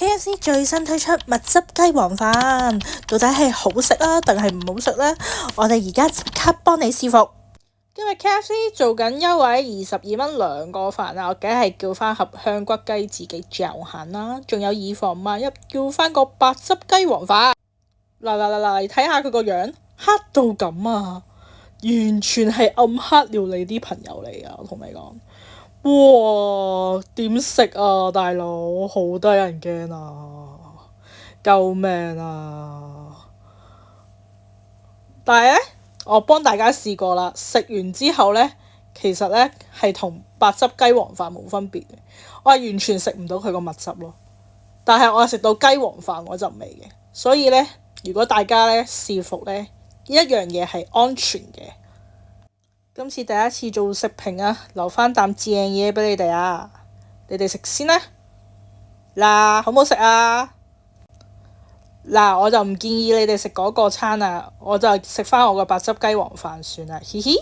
KFC 最新推出蜜汁雞皇飯，到底係好食啊，定係唔好食呢？我哋而家即刻幫你試服。因為 KFC 做緊優惠22蚊兩個飯啊，我梗係叫翻盒香骨雞自己嚼下啦。仲有以防萬一，叫翻個白汁雞皇飯。嚟睇下佢個樣，黑到咁啊！完全係暗黑料理啲朋友嚟啊！我同你講。哇！點食啊，大佬？好得人驚啊！救命啊！但係呢，我幫大家試過啦，食完之後呢，其實呢係同白汁雞皇飯冇分別嘅，我係完全食唔到佢個蜜汁咯。但係我係食到雞皇飯嗰陣味嘅，所以呢，如果大家呢試服呢，一樣嘢係安全嘅。今次第一次做食評啊，留翻啖正嘢俾你哋啊！你哋食先啦。嗱，好唔好食啊？嗱，我就唔建議你哋食嗰個餐啊，我就食翻我個白汁雞皇飯算啦，嘻嘻。